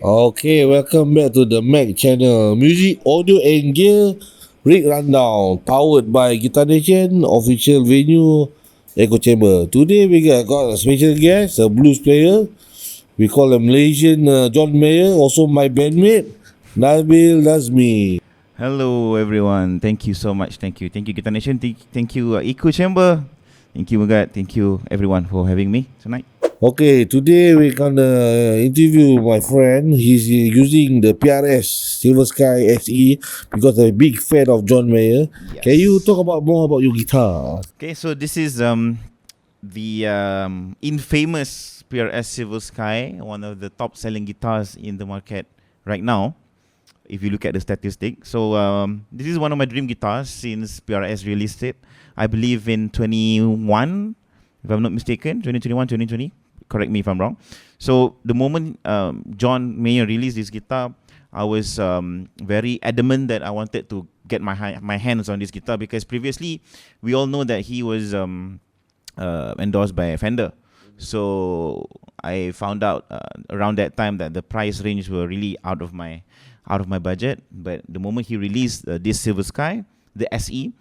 Okay, welcome back to the Mac channel. Music, audio and gear, rig rundown. Powered by Guitar Nation, official venue, Echo Chamber. Today we got a special guest, a blues player. We call him Malaysian John Mayer, also my bandmate, Nabil Nazmi. Hello, everyone. Thank you so much. Thank you, Guitar Nation. Thank you, Echo Chamber. Thank you, Megat. Thank you, everyone, for having me tonight. Okay, today we're gonna interview my friend. He's using the PRS Silver Sky SE because I'm a big fan of John Mayer. Can you Yes. talk about more about your guitar? Okay, so this is the infamous PRS Silver Sky, one of the top-selling guitars in the market right now. If you look at the statistic, so this is one of my dream guitars since PRS released it. I believe in 21, if I'm not mistaken, 2021, 2020. Correct me if I'm wrong. So the moment John Mayer released this guitar, I was very adamant that I wanted to get my hands on this guitar because previously we all know that he was endorsed by Fender. So I found out around that time that the price range were really out of my budget. But the moment he released this Silver Sky, the SE,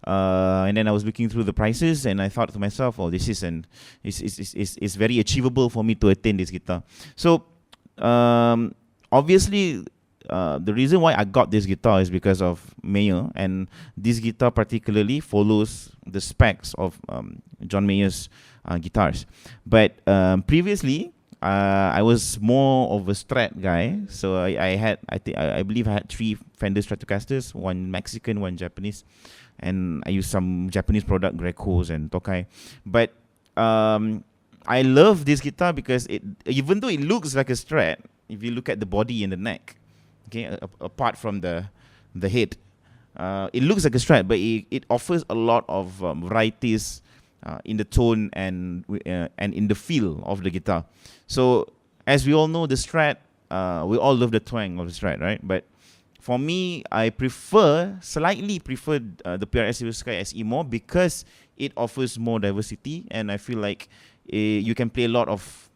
and then I was looking through the prices, and I thought to myself, "Oh, this is it's very achievable for me to attain this guitar." So obviously, the reason why I got this guitar is because of Mayer, and this guitar particularly follows the specs of John Mayer's guitars. But previously, I was more of a Strat guy, so I believe I had 3 Fender Stratocasters, one Mexican, one Japanese, and I used some Japanese product, Grecos and Tokai. But I love this guitar because even though it looks like a Strat, if you look at the body and the neck, okay, apart from the head, it looks like a Strat, but it offers a lot of varieties in the tone and in the feel of the guitar. So as we all know, the Strat, we all love the twang of the Strat, right? But for me, I slightly prefer the PRS Silver Sky SE more because it offers more diversity, and I feel like you can play a lot of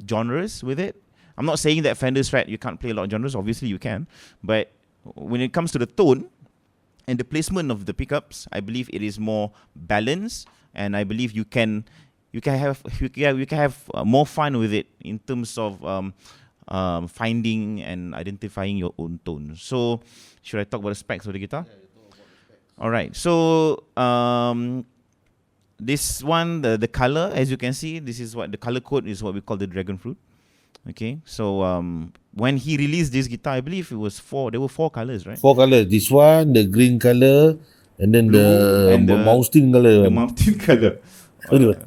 genres with it. I'm not saying that Fender Strat you can't play a lot of genres. Obviously you can, but when it comes to the tone and the placement of the pickups, I believe it is more balanced, and I believe you can have more fun with it in terms of finding and identifying your own tone. So, should I talk about the specs of the guitar? Yeah, you talk about the specs. All right. So, this one, the color, as you can see, this is what the color code is. What we call the dragon fruit. Okay. So, when he released this guitar, I believe it was 4. There were 4 colors, right? 4 colors. This one, the green color, and then Blue the and mountain color. the mountain color.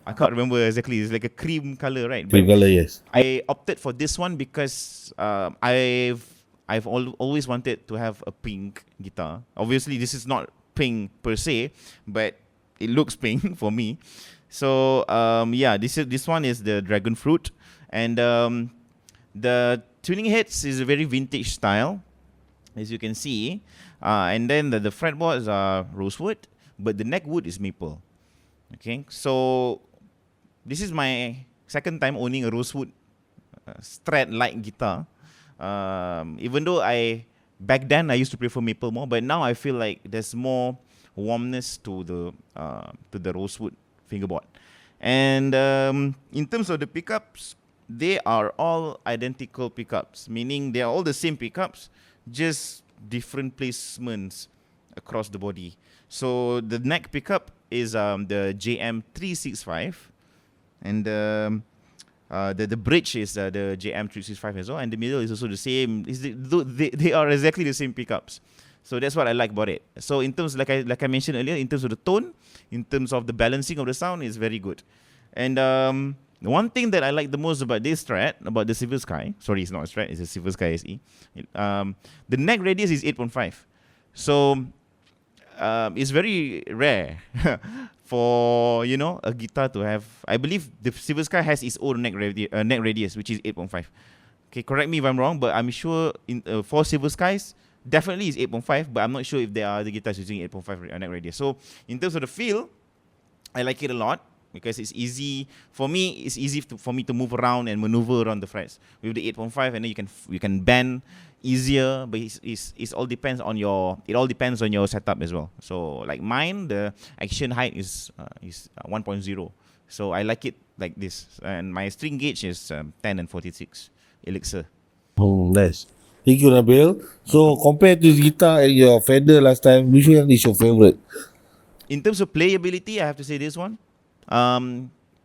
I can't remember exactly. It's like a cream color, right? Green But color, yes. I opted for this one because always wanted to have a pink guitar. Obviously, this is not pink per se, but it looks pink for me. So yeah, this one is the dragon fruit, and the tuning heads is a very vintage style, as you can see, and then the fretboards are rosewood, but the neck wood is maple. Okay, so this is my second time owning a rosewood Strat-like guitar. Even though back then I used to prefer maple more, but now I feel like there's more warmness to the rosewood fingerboard. And in terms of the pickups, they are all identical pickups, meaning they are all the same pickups, just different placements across the body. So the neck pickup is the JM365, and the bridge is the JM365 as well, and the middle is also the same. They are exactly the same pickups. So that's what I like about it. So in terms, like I mentioned earlier, in terms of the tone, in terms of the balancing of the sound, is very good. And the one thing that I like the most about this Strat, about the Silver Sky, sorry, it's not a Strat, it's a Silver Sky SE. The neck radius is 8.5. So it's very rare for a guitar to have. I believe the Silver Sky has its own neck radius, which is 8.5. Okay, correct me if I'm wrong, but I'm sure for Silver Skies definitely is 8.5, but I'm not sure if there are other guitars using 8.5 neck radius. So in terms of the feel, I like it a lot. because it's easy for me. It's easy for me to move around and maneuver around the frets with the 8.5, and then you can bend easier. But it's all depends on your setup as well. So like mine, the action height is 1.0. So I like it like this, and my string gauge is 10 and 46 Elixir. Oh, nice. Thank you, Nabil. So compared to this guitar and your Fender last time, which one is your favorite? In terms of playability, I have to say this one.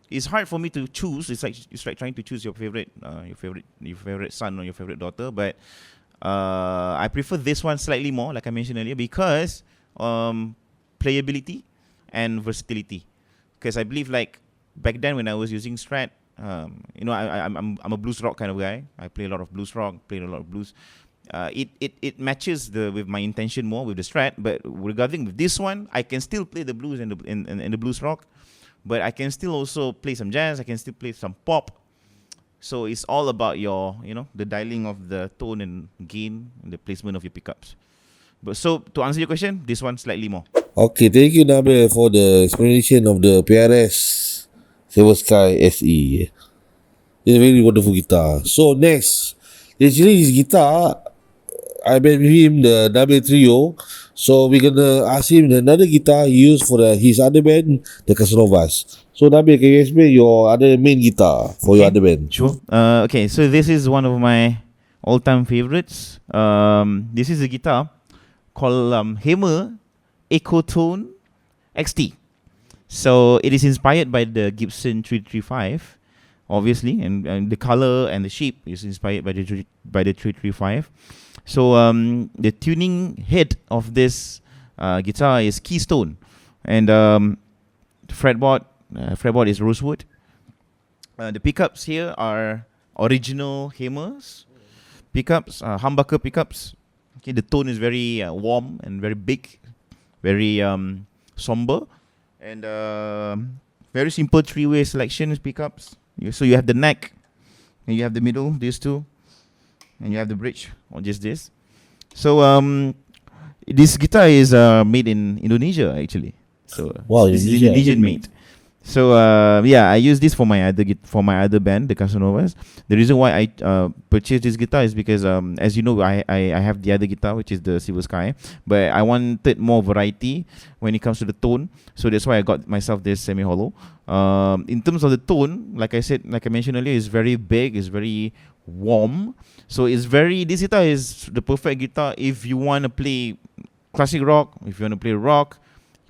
It's hard for me to choose. It's like trying to choose your favorite son or your favorite daughter. But I prefer this one slightly more, like I mentioned earlier, because playability and versatility. Because I believe like back then when I was using Strat, I'm a blues rock kind of guy. I play a lot of blues rock, play a lot of blues. It matches with my intention more with the Strat. But regarding with this one, I can still play the blues and the blues rock, but I can still also play some jazz. I can still play some pop. So it's all about your, the dialing of the tone and gain and the placement of your pickups. But so to answer your question, this one slightly more. Okay, thank you, Nabil, for the explanation of the PRS Silver Sky SE. It's a very wonderful guitar. So next, actually this guitar, I met with him, the Nabil Trio. So we're gonna ask him another guitar he used for his other band, the Casanovas. So Nabil, can you explain your other main guitar for your other band? Sure. Okay, so this is one of my all-time favorites. This is a guitar called Hammer Echotone XT. So it is inspired by the Gibson 335, obviously, and the color and the shape is inspired by the 335. So the tuning head of this guitar is Keystone, and the fretboard is rosewood. The pickups here are original Hammers pickups, humbucker pickups. Okay, the tone is very warm and very big, very somber, and very simple three-way selection pickups. So you have the neck, and you have the middle, these two, and you have the bridge, or just this. So this guitar is made in Indonesia actually. So Wow, this is Indonesia. Indonesian made. So I use this for my other band, the Casanovas. The reason why I purchased this guitar is because as you know, I have the other guitar, which is the Silver Sky, but I wanted more variety when it comes to the tone. So that's why I got myself this semi-hollow. In terms of the tone, like I mentioned earlier, it's very big, it's very warm. So this guitar is the perfect guitar if you want to play classic rock, if you want to play rock.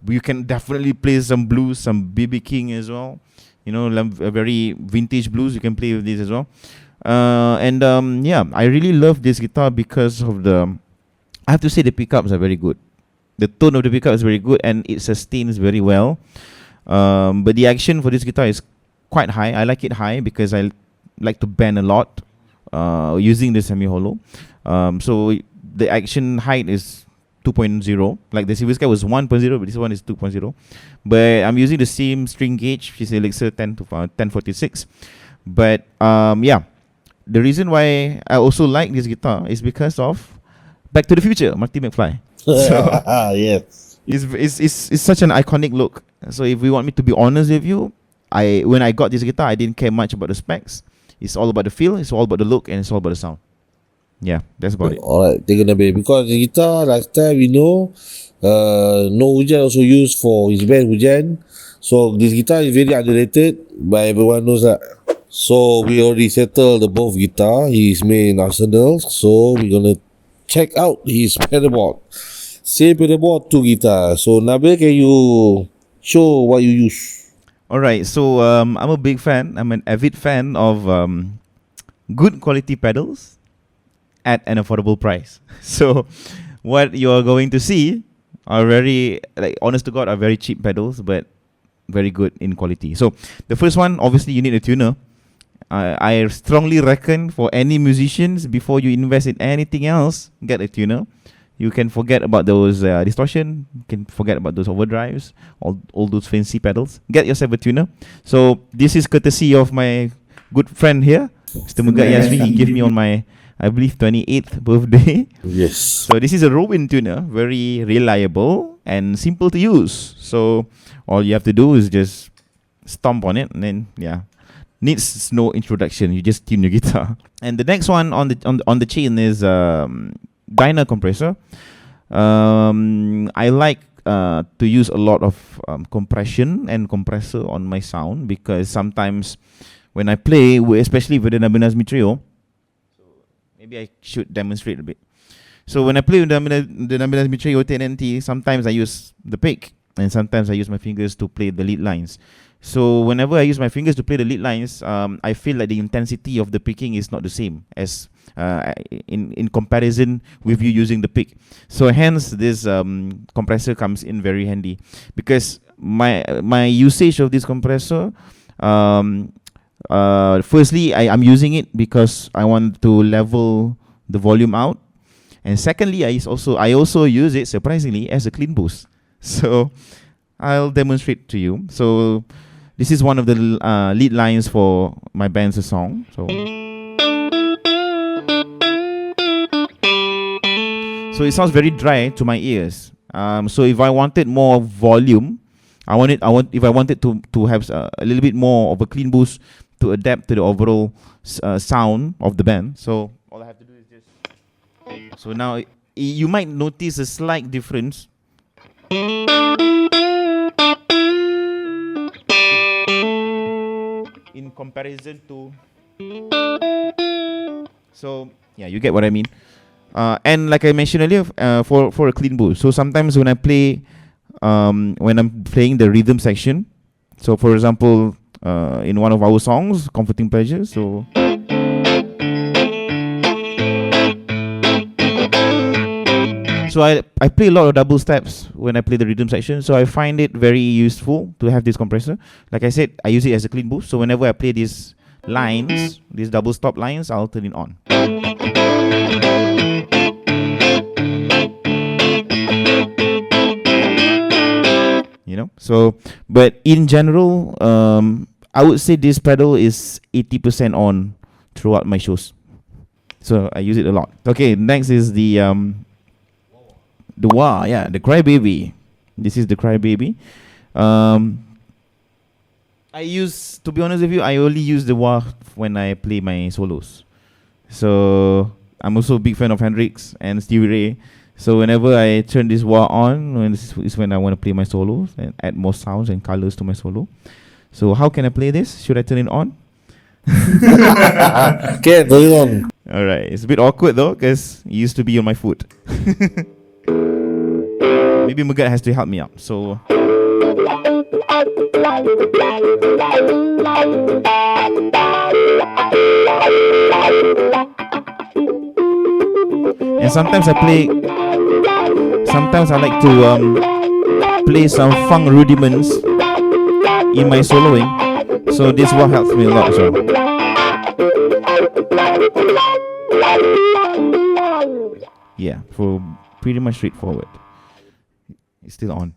You can definitely play some blues, some B.B. King as well. A very vintage blues. You can play with this as well. I really love this guitar because of I have to say the pickups are very good. The tone of the pickup is very good and it sustains very well. But the action for this guitar is quite high. I like it high because I like to bend a lot using the semi-hollow. So the action height is 2.0. Like the Silver Sky was 1.0, but this one is 2.0. But I'm using the same string gauge, which is Elixir 1046. But the reason why I also like this guitar is because of Back to the Future, Marty McFly. So Yes. it's such an iconic look. So if we want me to be honest with you, when I got this guitar, I didn't care much about the specs. It's all about the feel, it's all about the look, and it's all about the sound. Yeah, that's about it. Alright, thank you, Nabil. Because the guitar last time we know, No Hujan also used for his band Hujan. So this guitar is very underrated, but everyone knows that. So we already settled the both guitar, his main arsenal. So we're gonna check out his pedalboard. Same pedalboard, two guitars. So Nabil, can you show what you use? Alright, so I'm a big fan. I'm an avid fan of good quality pedals at an affordable price. So what you're going to see are very, honest to God, are very cheap pedals, but very good in quality. So the first one, obviously you need a tuner. I strongly reckon for any musicians, before you invest in anything else, get a tuner. You can forget about those distortion, you can forget about those overdrives, all those fancy pedals. Get yourself a tuner. So this is courtesy of my good friend here, Mr. Megat Yaesree. He gave me on my, I believe, 28th birthday. Yes. So this is a Rowan tuner, very reliable and simple to use. So all you have to do is just stomp on it, and then needs no introduction. You just tune your guitar. And the next one on the chain is dyna compressor. I like to use a lot of compression and compressor on my sound, because sometimes when I play, especially with the Nabil Nazmi trio, so maybe I should demonstrate a bit. So when I play with the Nabil Nazmi trio 10NT, sometimes I use the pick, and sometimes I use my fingers to play the lead lines. So whenever I use my fingers to play the lead lines, I feel like the intensity of the picking is not the same as in comparison with you using the pick. So hence this compressor comes in very handy, because my usage of this compressor, firstly, I'm using it because I want to level the volume out, and secondly, I also use it, surprisingly, as a clean boost. So I'll demonstrate to you. So this is one of the lead lines for my band's song. So it sounds very dry to my ears. So if I wanted more volume, if I wanted to have a little bit more of a clean boost to adapt to the overall sound of the band. So all I have to do is just. So now you might notice a slight difference. In comparison to, so yeah, you get what I mean. And like I mentioned earlier, for a clean boost. So sometimes when I play, when I'm playing the rhythm section, so for example, in one of our songs, Comforting Pleasure, so I play a lot of double steps when I play the rhythm section, so I find it very useful to have this compressor. Like I said, I use it as a clean boost, so whenever I play these lines, these double stop lines, I'll turn it on. You know, so, but in general, I would say this pedal is 80% on throughout my shows. So I use it a lot. Okay, next is the wah, yeah, the Crybaby. This is the Crybaby. To be honest with you, I only use the wah when I play my solos. So I'm also a big fan of Hendrix and Stevie Ray. So whenever I turn this wah on, is when I want to play my solos and add more sounds and colors to my solo. So how can I play this? Should I turn it on? Okay, turn it on. Alright, it's a bit awkward though, because it used to be on my foot. Maybe Megat has to help me out. So and sometimes I like to play some funk rudiments in my soloing. So this one helps me a lot as well. Yeah, for pretty much straightforward. It's still on.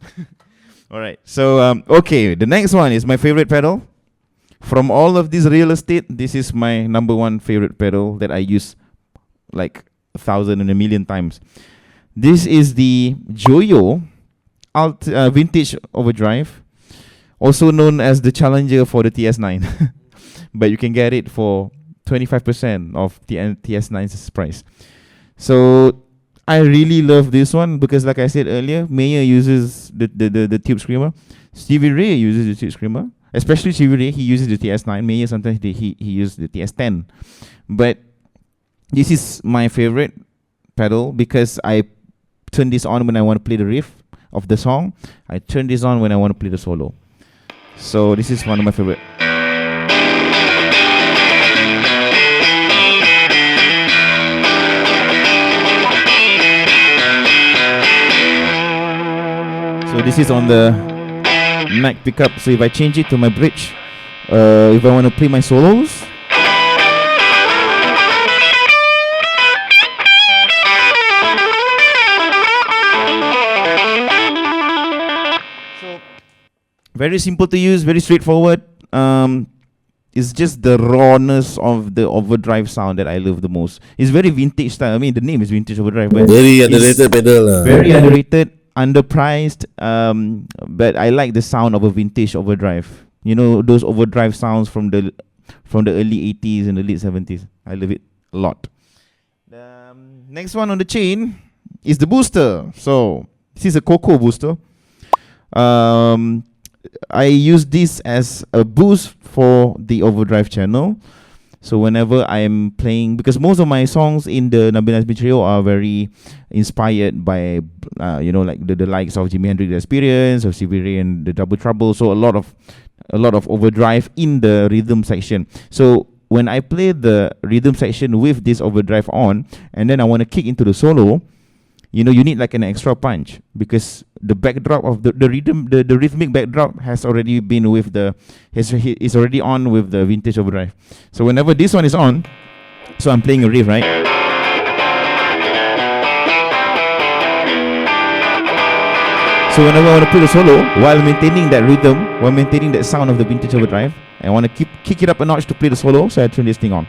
Alright, so okay, the next one is my favorite pedal. From all of this real estate, this is my number one favorite pedal that I use like 1,000 and a million times. This is the Joyo Vintage Overdrive, also known as the challenger for the TS9. But you can get it for 25% of the TS9's price. So I really love this one because, like I said earlier, Mayer uses the Tube Screamer. Stevie Ray uses the Tube Screamer. Especially Stevie Ray, he uses the TS9. Mayer sometimes he uses the TS10. But this is my favorite pedal because I turn this on when I want to play the riff of the song. I turn this on when I want to play the solo. So this is one of my favorite. So this is on the Mac pickup. So if I change it to my bridge, if I want to play my solos, so very simple to use, very straightforward. It's just the rawness of the overdrive sound that I love the most. It's very vintage style. I mean, the name is Vintage Overdrive, but very underrated pedal. Very underrated, underpriced. But I like the sound of a vintage overdrive. You know, those overdrive sounds from the early 80s and the late 70s. I love it a lot. The next one on the chain is the booster. So this is a Coco booster. I use this as a boost for the overdrive channel. So whenever I'm playing, because most of my songs in the Nabil Nazmi trio are very inspired by, like the likes of Jimi Hendrix Experience, of Stevie Ray and the Double Trouble. So a lot of overdrive in the rhythm section. So when I play the rhythm section with this overdrive on, and then I want to kick into the solo, you need like an extra punch, because the backdrop of the rhythm, the rhythmic backdrop has already been with is already on with the vintage overdrive. So whenever this one is on, so I'm playing a riff, right? So whenever I want to play the solo, while maintaining that rhythm, while maintaining that sound of the vintage overdrive, I want to kick it up a notch to play the solo, so I turn this thing on.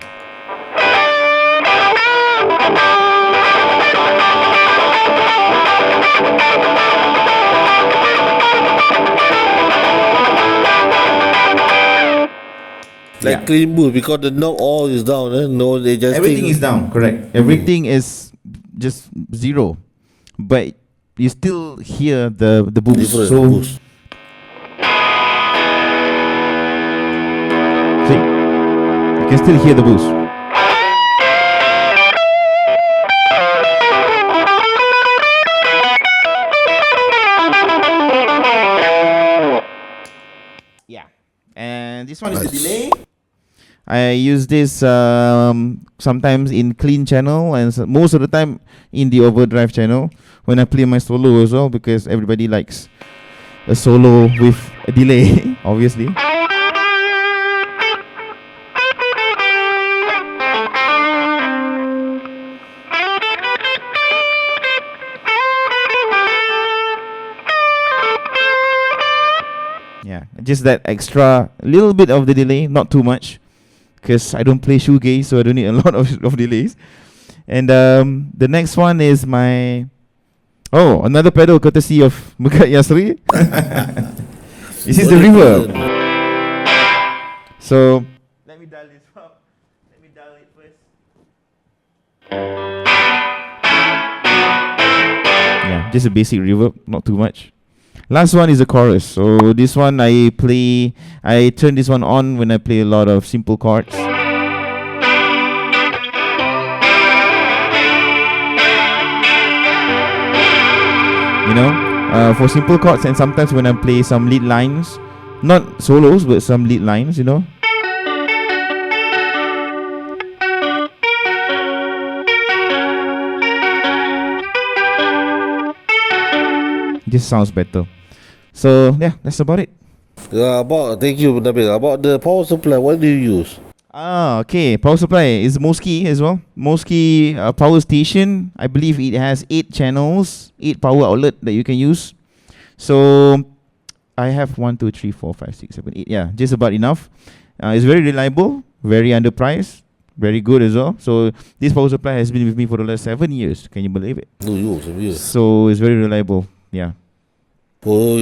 Like clean boost, because the knob all is down. No, they just everything is down. Correct. Everything is just zero, but you still hear the boost. Different so boost. See, you can still hear the boost. Yeah, and this one is the delay. I use this sometimes in clean channel, and most of the time in the overdrive channel when I play my solo as well, because everybody likes a solo with a delay, obviously. Yeah, just that extra little bit of the delay, not too much, because I don't play shoegaze, so I don't need a lot of delays. And the next one is another pedal courtesy of Megat Yaesree. This is the reverb. So let me dial this up. Let me dial it first. Yeah, just a basic reverb, not too much. Last one is the chorus. So this one I turn this one on when I play a lot of simple chords. For simple chords, and sometimes when I play some lead lines, not solos, but some lead lines, Just sounds better. So yeah, that's about it. Thank you, Nabil. About the power supply, what do you use? Okay. Power supply is Moski as well. Moski power station. I believe it has 8 channels, 8 power outlet that you can use. So I have 1, 2, 3, 4, 5, 6, 7, 8. Yeah, just about enough. It's very reliable, very underpriced, very good as well. So this power supply has been with me for the last 7 years. Can you believe it? No, 7 years. So it's very reliable. Yeah. Oh,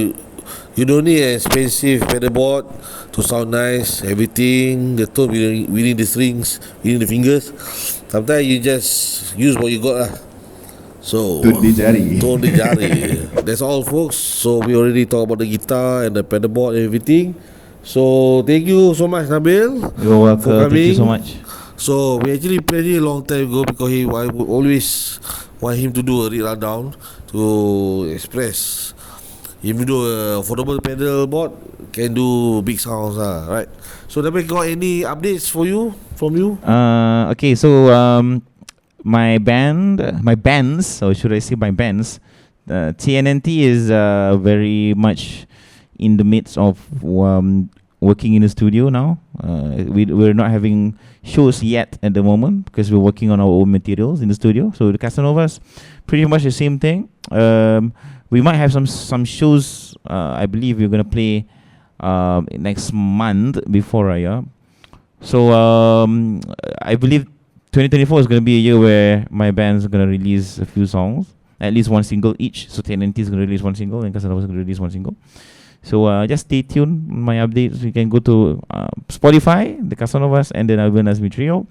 you don't need an expensive pedalboard to sound nice. Everything, the tone within the strings, within the fingers. Sometimes you just use what you got. So Tone di jari. That's all, folks. So we already talked about the guitar and the pedalboard and everything. So thank you so much, Nabil. You're welcome. Thank you so much. So we actually planned it a long time ago, because I would always want him to do a rundown to express. Even though affordable pedal board can do big sounds, right? So Nabil, got any updates from you? Okay, so my bands, or should I say my bands, TNNT is very much in the midst of working in the studio now. We're not having shows yet at the moment, because we're working on our own materials in the studio. So the Casanovas, pretty much the same thing. We might have some shows. I believe we're gonna play next month before Raya. So I believe 2024 is gonna be a year where my band's gonna release a few songs, at least one single each. So TNT is gonna release one single, and Casanova is gonna release one single. So just stay tuned. My updates. You can go to Spotify, the Casanovas, and the Nabil Nazmi Trio,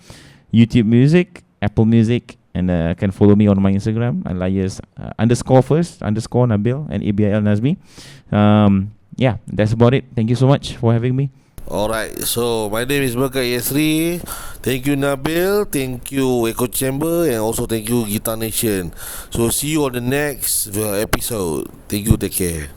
YouTube Music, Apple Music, and can follow me on my Instagram, alias _first_ Nabil and ABIL Nazmi. Yeah, that's about it. Thank you so much for having me. Alright, so my name is Megat Yaesree. Thank you Nabil, thank you Echo Chamber, and also thank you Guitar Nation. So see you on the next episode. Thank you, take care.